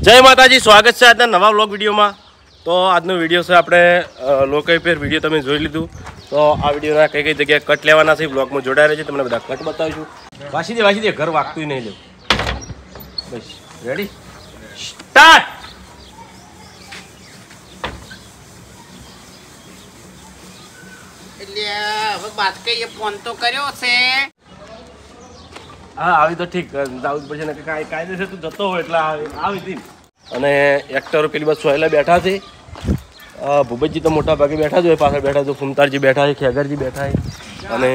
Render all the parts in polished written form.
जय माताजी, स्वागत है आज नवा व्लॉग वीडियो में। तो आज वीडियो से अपने लोकई पर वीडियो तमे જોઈ લીધું। तो आ वीडियो कई कई जगह कट लेवाना छे, ब्लॉग में जोड़ा रहे तमने बधा कट बतावीशुं। वासी दे घर वागतुं नहीं लो। बस रेडी स्टार्ट। એટલે હવે વાત કઈ ફોન તો કર્યો છે। हाँ આવી तो ठीक दाऊद પછી ને કાયદેસર તું જતો હોય એટલે આવી હતી। અને એક્ટર પેલી બસ સોયલા બેઠા છે, ભૂપતજી તો મોટા ભાગે બેઠા જ હોય, પાછળ બેઠા તો ફુમતારજી બેઠા છે, ખેગરજી બેઠા છે અને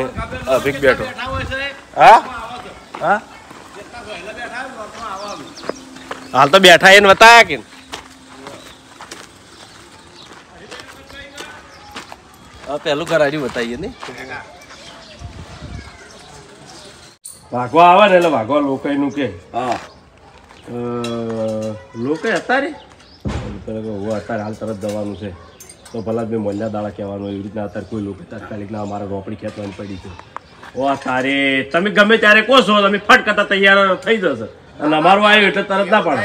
અભિક બેઠો। હા હા હાલ તો બેઠા એને બતાયા કે પહેલું કરાડી બતાવીએ ને ભાગવા આવે ને એટલે ભાગવા લોકઈનું કે હા લોકઈ અત્યારે અત્યારે હાલ તરત જવાનું છે તો ભલા મેં મોલ્યા દાડા કહેવાનું એવી રીતના અત્યારે કોઈ લોકો તાત્કાલિકના અમારા રોપડી ખેંચવાની પડી છે। ઓ તારે તમે ગમે ત્યારે કહો છો, તમે ફટ કરતા તૈયાર થઈ જશે અને અમારું આવ્યું એટલે તરત ના પડે।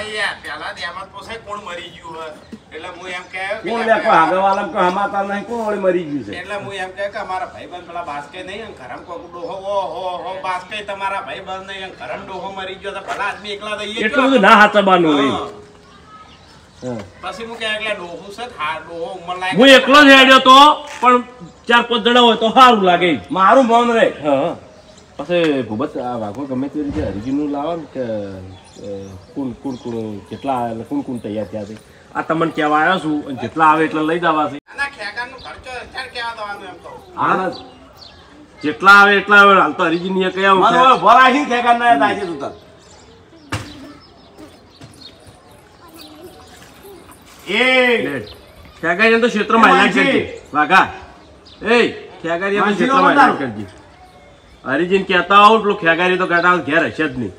કોણ મરી ગયું એટલે હું એમ કહે કોણ દેખો આગળવાળા કો હમાતા નહીં કોણ ઓળી મરી ગયું છે એટલે હું એમ કહે કે અમારા ભાઈબંધ પેલા બાસ્કે નહીં ઘરમ કોક ડોહો હો બાસ્કે તમારા ભાઈબંધ નહીં ઘરમ ડોહો મરી ગયો તો ભલા આદમી એકલા દઈએ એટલું બધું ના હાચવાનું હોય। પછી હું કે એકલા ડોહું છે હા ડોહો ઉંમર લાગે હું એકલો જ હેડ્યો તો પણ 4-5 જણા હોય તો સારું લાગે મારું મન રહે। હા પછી ભૂપત આ વાઘો ગમે તે રીતે હરિજીનું લાવો ને કે કોણ કેટલા એટલે કોણ તૈયાર થયા છે આ તમને કહેવા આવ્યો છું અને જેટલા આવે એટલા લઈ જવા છે। આના ખેગાનો ખર્ચો અત્યારે કેવા દવાનું એમ કહું હા જેટલા આવે એટલા આવે હાલ તો હરિજીની કયા મને ભરાહી ખેગાન ના દાજે તું એ ખેગારી તો ક્ષેત્રમાં હાઈલાઈટ કરજે વાઘા એ ખેગારી તો ક્ષેત્રમાં હાઈલાઈટ કરજે હરિજીને કહેતા આવું પેલું ખેગારી તો ગાડા ઘેર હશે જ નહીં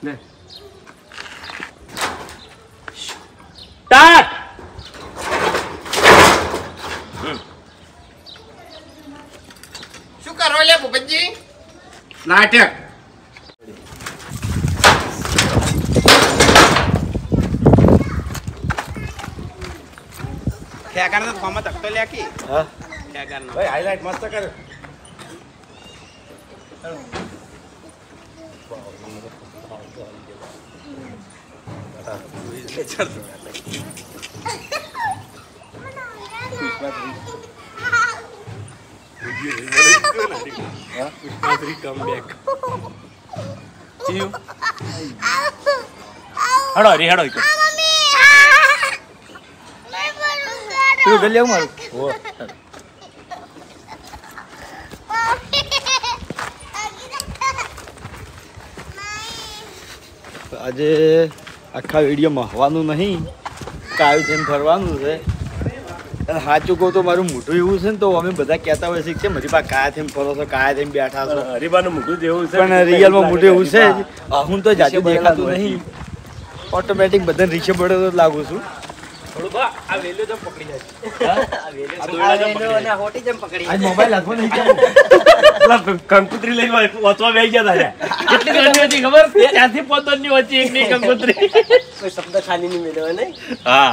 ને સ્ટાર્ટ। શું કરો લે ભૂપતજી નાટક ખેગાનો તો ફોર્મ તકતો લે કે હા ખેગાનો ભાઈ હાઈલાઈટ મસ્ત કરે હેડો હરી હેડો તું ગલી આવું મારું આજે આખા વિડીયોમાં હવાનું નહીં કાયું છે ફરવાનું છે। સાચું કહું તો મારું મોઢું એવું છે ને તો અમે બધા કહેતા હોય છે મારી પાસે કાયા થઈને ફરો છો કાયા થઈને બેઠા છો હરીબાનું મોઢું જેવું છે પણ રિયલમાં મોઢું એવું છે જ। હું તો જાજુ દેખાતું નહીં, ઓટોમેટિક બધાને રીક્ષે પડે તો લાગુ છું। આ વેલ્યુ તો પકડી જાય આજ મોબાઈલ હાથમાં નહીં કંકુતરી લઈને વાંચવા બેસી ગયા હતા કેટલી ગરમી હતી ખબર? ત્યાંથી પોતની વચ્ચે એક ની કંકુતરી કોઈ શબ્દ ખાલી નહીં મેળવે નહીં। હા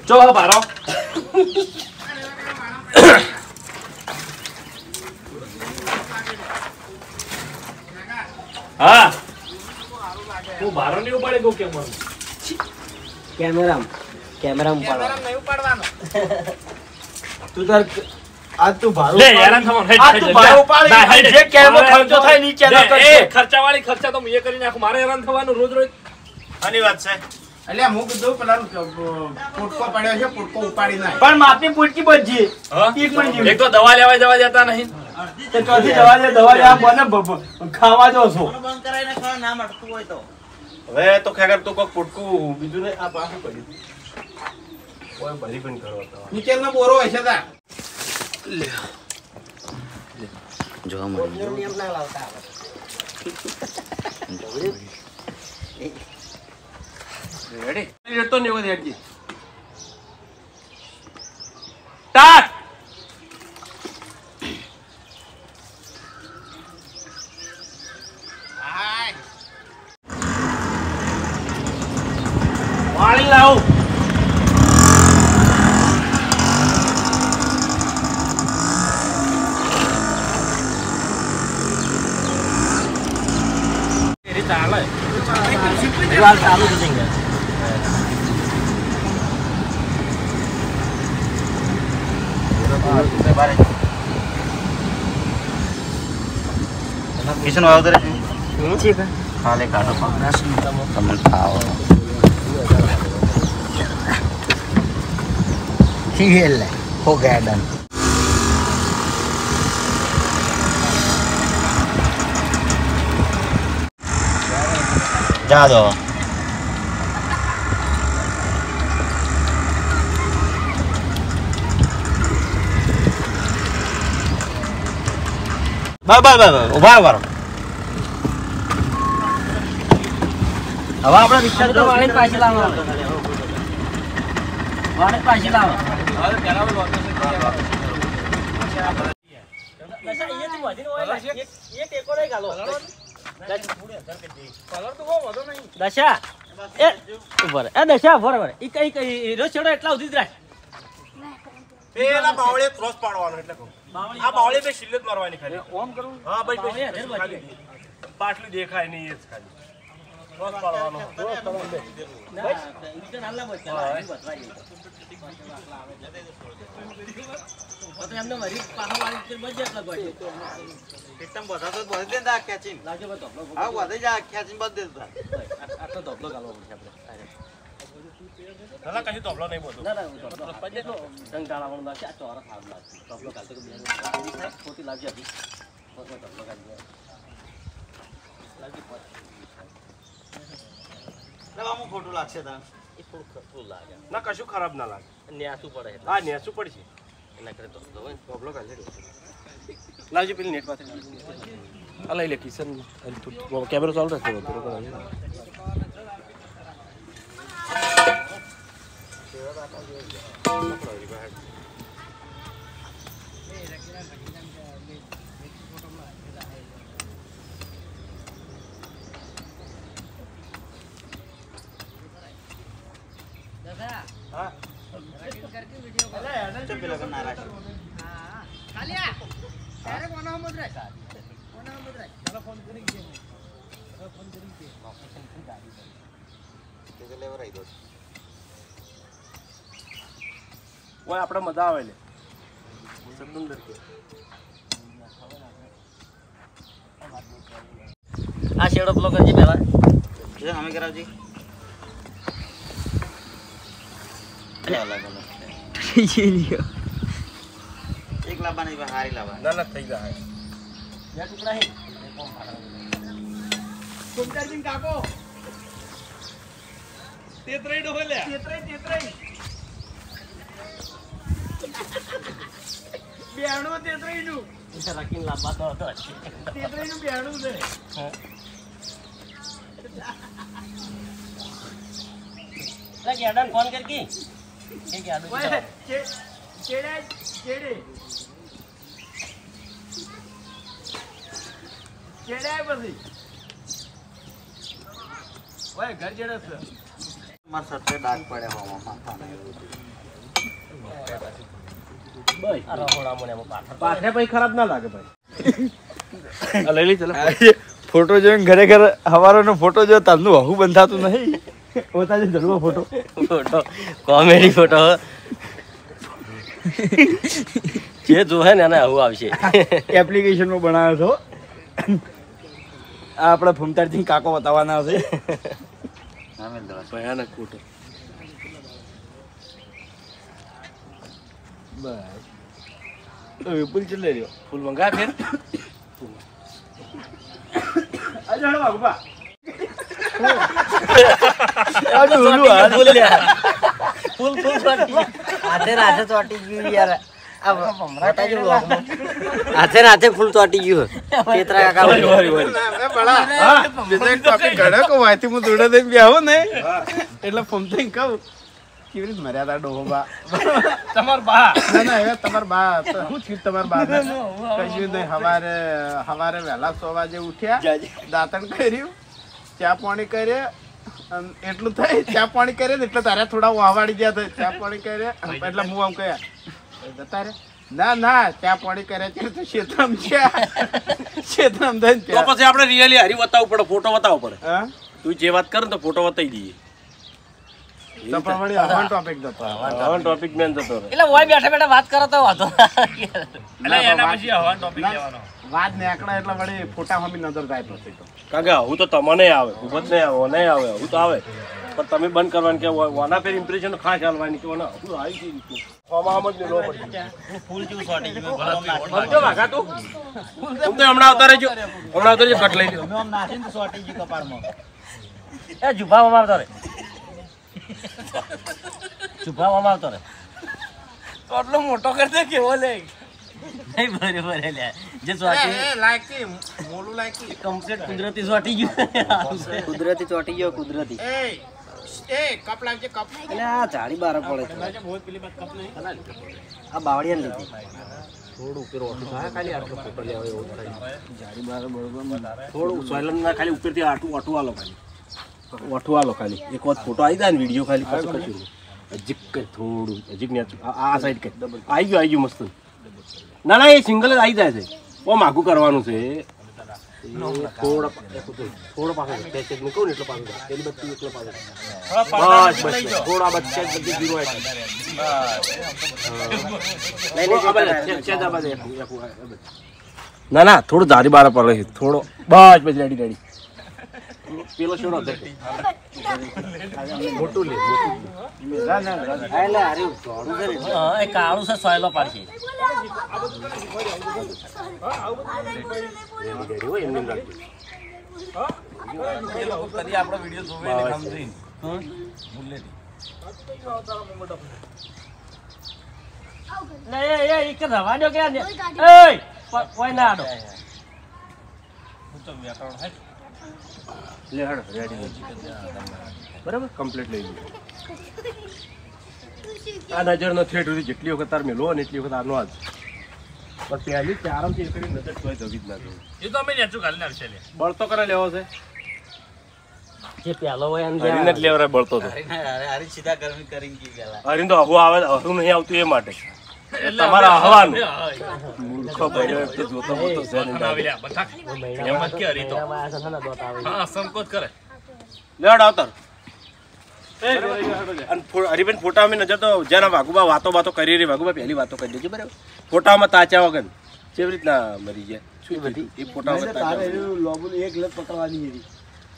ચો બારો હા તું બારો નહીં ઉપાડે ગો કેમ કેમેરા નહીં ઉપાડવાનો તું તાર આજ તું ભાડું લે હેરાન થવાનું આજ તું ભાડું ઉપાડી જે કેમો ખર્ચો થાય નીચે ન કરશે ખર્ચાવાળી ખર્ચા તો હું એ કરી નાખું, મારે હેરાન થવાનું રોજ રોજ આની વાત છે। એટલે હું કીધું પેલા પોટકો પડ્યો છે પોટકો ઉપાડી નાખ પણ માપની પૂટકી બચી એક પણ એક તો દવા લેવા જવા જતા નહીં તો ચોથી દવા લેવા મને ખાવા જો છો બંધ કરાવીને ખાવા ના મળતું હોય તો હવે તો ખેગર તું કોક પુટકું બીજું ને આ પાછું પડ્યું ઓય ભરી પણ કરો તો નીચેનો બોરો હોય છે તા જોવા મળ્યું નિયમ ના લાવતા રેડી રેડતો ને એવો હેડજી સ્ટાર્ટ બધું હાલ ચાલુ જ થઈ ગયા. કિશન વાવ દરે ઠીક ખાલે કાઢો તમને ખાઓ है ले हो गया डन. જા દો બસ ઉભા કરો. હવે આપણે રિક્ષા તો વાળીને પાછી લાવવાનો. વાળીને પાછી લાવો. દશા એ ઉભર એ દશા બરાબર ઈ કઈ હીરો છેડો એટલા સુધી જ રાખ. પેલા બાવળે ક્રોસ પાડવાનો એટલે કહું આ બાવળે બે શિલ્લત મારવાની ખાલી ઓમ કરું હા ભાઈ બાવળી બે હાજર ખાલી પાટલું દેખાય નહીં એ જ ખાલી ક્રોસ પાડવાનો ક્રોસ પાડવાનો બે. ઈ તો નાલા બોલ ચાલ બતવાઈ તો એમને મરી પાછો વાળી કે બજે એટલા ગોઈ સિસ્ટમ બધા તો બધે દે દા ખેંચીને લાવજો બતો હા બધે જા ખેંચીને બધે દે આટલો ધોબલો ગાલવો પડશે આપણે. ના કશું તોબલો નહીં બોલતો ના રંગ ડાળાવાનું લાગશે આ ચોરસ હાલ લાગશે ધોબલો ગાલતો કે બીજા થાય ખોટી લાવજો હતી ધોબલો ગાલજો લાવજો આમાં ખોટું લાગશે તા એ થોડું ખતરું લાગે ના કશું ખરાબ ના લાગે ન્યાસું પડે એટલે હા નેસું પડશે એના કરે ધોબલો હોય ને તોબલો કાઢી લાવજો પેલી નેટ પાસે આ લઈ લે કિશન કેમેરો ચાલુ રાખજો ઓય આપણે મજા આવે લે સતુંદર કે આ શેડો બ્લોક કરજે પહેલા જે અમે કરાવજી એક લાવવાની હારી લાવવાની ના ના થઈ જાય બે ટુકડા હે કોમતાજી કાકો તેતરાઈ ડો લે તેતરાઈ બેણું તેતરાઈ નું એ રાખીને લાંબા તો હતો તેતરાઈ નું બેણું છે લા ગેડન ફોન કર કી એ ગેડન ઓય ચેડે ચેડે પછી ઓય ઘર ચેડે છે માર સત્તે ડાક પડે હોવા માથા ને બસ આ રહોડા મને પાઠે પછી ખરાબ ના લાગે ભાઈ આ લઈ લી ચાલો ફોટો જોઈને ઘરે ઘરે હવારોનો ફોટો જો તમનું હહુ બંધાતું નહીં પોતાને જડવો ફોટો ફોટો કોમેડી ફોટો જે જોહે ને એને આવું આવશે એપ્લિકેશનમાં બનાવ્યો છો આ આપણા ફૂમતારજી કાકો બતાવવાના છે ભયાનક ફોટો બસ તો વિપુલ ચલે રહ્યો ફૂલ મંગા ફેર આજે હળો બાબા ફૂલ હાથે ચોટી ગયું યાર હાથે ફૂલ ચોટી ગયું તેતરા કાકા એટલે ફમતી કહું કેવી રીતે મર્યા તા ડોહા તમાર બા ના હવે તમાર બા શું થયું તમાર બા કશું નહીં હવારે વહેલા 100 વાગે ઉઠ્યા દાંતણ કર્યું ચા પાણી કરે એટલું થાય ચા પાણી કરે ને એટલે તારે થોડા વાવાડી ગયા હતા ચા પાણી કરે એટલે હું આમ કયા તારે ના ચા પાણી કરે ત્યારે તો ક્ષેત્રમ છે ક્ષેત્રમ તો પછી આપણે રિયલી હરી બતાવવું પડે ફોટો બતાવવો પડે તું જે વાત કર ને તો ફોટો બતાવી દઈએ. હવાનો ટોપિક મેન જતો રહે. એટલે ઓય બેઠા બેઠા વાત કરો તો વાંધો વાત નીકળે એટલે વળી ફોટા સામે નજર જાય પછી તો. કારણ કે હું તો તમને આવે ખૂબ જ નહીં આવે નહીં આવે હું તો આવે પણ તમે બંધ કરવાનું કે વાના ફેર ઇમ્પ્રેશન ખાસ ચાલવાની કે વાના હું આવી ગઈ રીતનું આમ જ મેળવો પડી. ફૂલ જેવું સોટી ગયું સમજો વાઘા તું હું તો હમણાં આવતા રહેજો કટ લઈ લ્યો. એ જુભામાં આવતો રે જુભામાં આવતો રે આટલો મોટો કરતે કેવો લે નહીં બરોબર લે જે સોટી લાયકી મોલું લાયકી કમ્પ્લીટ કુદરતી સોટી ગયું કુદરતી ચોટી ગયો કુદરતી એ કપ લાગજે કપ એટલે આ ઝાડી બાર પડે છે. બહુ પેલી બાદ કપ નહીં આ બાવળિયાને લીધી થોડું ઉપર ઓછું થાય ખાલી આટલો ફોટો લેવા એવો થાય. થોડું સોયલન ના ખાલી ઉપરથી આટું આલો ખાલી એક વખત ફોટો આવી જાય ને વિડીયો ખાલી પાછું કશું નહીં. હજીક કઈ થોડું હજીક ને આ સાઈડ કઈ આવી ગયું મસ્ત. ના ના એ સિંગલ જ આવી જાય છે બહુ માગું કરવાનું છે. થોડો પાછો પેકેજ મૂકું ને એટલો પાછો પેલી બધી એટલો પાછો બસ થોડા બચ્ચા બધી જીરો ના ના થોડું ધારી બાર પડે છે થોડો બસ પછી રેડી પેલો છોડો મોટું લે એટલે હાર્યું જોડું છે ને. એ કાળું છે સોયલો પાડશે રવા દો કે કોઈ ના આડો લે હડ રેડી બરાબર કમ્પ્લીટ લઈ લો. આ નજર નો થ્રેટ સુધી જેટલી વખત તાર મેલો ને એટલી વખત આનો આજ બસ પહેલી જ આરામથી એકડી નજર તોય જવી જ ના જોઈએ. એ તો અમે નેચું ગાલી નાખશે લે બળતો કરે લેવો છે જે પેલો હોય એમ હરીને જ લેવરાય બળતો તો હારી સીધા ગરમી કરી ગઈ પેલા. હરીને તો હવું આવે હરું નહીં આવતું એ માટે તમારે હવાનું મૂર્ખો ભર્યો એક તો જોતો બોતો છે નહીં. સંકોચ કરે લેવડ આવતર અને હરીબેન ફોટા અમે નજર તો જેના વાઘુબા વાતો કરી રહી વાઘુબા પહેલી વાતો કરી દેજો બરાબર. ફોટામાં તાચા વગર કેવી રીતના મરી ગયા શું બધી એ ફોટા વગર તાચા વગર. લોબુ એક લત પકડવાની હતી.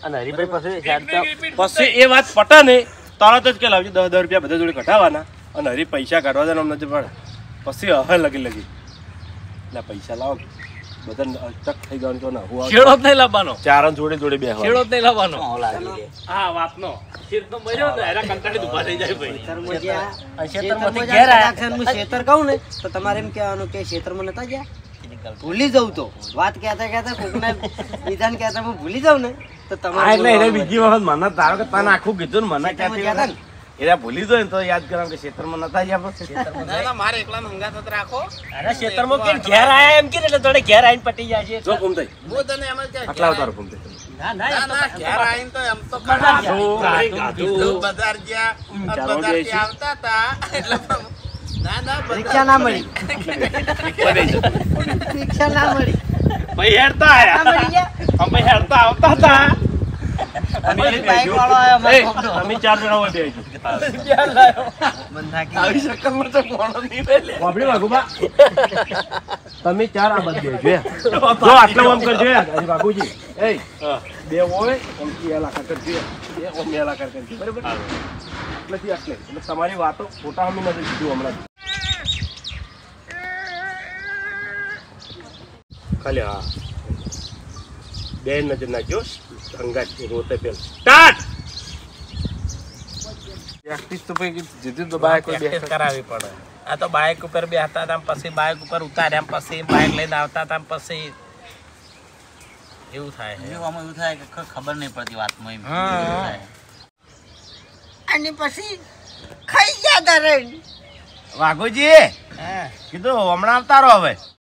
અને હરીભાઈ પછી એ વાત પટા ને તરત જ કે લાવજો 10 રૂપિયા બધા જોડે કઢાવવાના અને હરી પૈસા કાઢવા દે અમને પડે પછી હવે લગી એટલે પૈસા લાવો બધા ચક થઈ ગયું તો ના હું છેડો જ નહીં લાવવાનો ચારણ જોડે જોડે બેહવા છેડો જ નહીં લાવવાનો લાગી દે. હા વાતનો શેર તો મર્યો ને એના કંટાળી ઉભા થઈ જાય ભાઈ ખેતરમાં જ્યાં- ખેતરમાંથી ખેતરમાં ઘેર જ્યાં આયા. કટાક્ષ હું ખેતર કહું ને તો તમારે એમ કહેવાનું કે ખેતરમાં નતા ગયા ભૂલી જવું તો વાત કહેતા કોકના વિધાન કહેતા હું ભૂલી જાઉં ને તો તમારે એટલે એને બીજી વખત મને તારો કે તને આખું કીધું ને મને ખેતરમાં ગયા હતા ને? એને ભૂલી જાય ને તો યાદ કરવાનું કે ક્ષેત્રમાં નતા ગયા પછી. ના ના મારે એકલા ઊંઘા થત રાખો અરે ખેતરમાં કેમ ઘેર આયા એમ કે એટલે થોડે ઘેર આવીને પટી જાય છે જો ફોન થઈ હું તને એમ જ આટલા અવતારો ફોન થઈ ના ના ના ના ઘેર આવીને તો એમ તો ગાધું. બજાર ગયા ચાલો બજાર જઈએ છીએ. આવતા હતા એટલે ના ના રિક્ષા ના મળી રિક્ષા ના મળી ભાઈ હેડતા ના આયા મળી ગયા અમે હેડતા આવતા હતા પછી બાઈક વાળો આવ્યો અમારા ગામનો. અમે 4 જણા હોય બે મને થાકી આવી શકરમાં તો કોણો નહીં રે લે. વાપડી વાઘુબા તમે 4 આ બાજુ બેસજો જો આટલો આમ કરજો હરી બાપુજી એ બે હોય આમ કે એલા કરજો બે ઓમ એલા કરજો બરાબર એટલેથી આટલે એટલે તમારી વાતો ફોટા અમે નથી કીધું હમણાં ખાલી હા બે નજર નાખજો હંગાત રોતે પેલ સ્ટાર્ટ પ્રેક્ટિસ તો પછી જીતી તો બાઈક કોઈ પ્રેક્ટિસ કરાવવી પડે આ તો બાઇક ઉપર બેસતા હતા પછી બાઇક ઉપર ઉતાર્યા પછી બાઇક લઈને આવતા હતા પછી એવું થાય છે. એવું થાય કે ખબર નહીં પડતી વાતમાં એમ હા. અને પછી ખાઈ ગયા તારે વાઘોજી કીધું હમણાં આવતા રહો હવે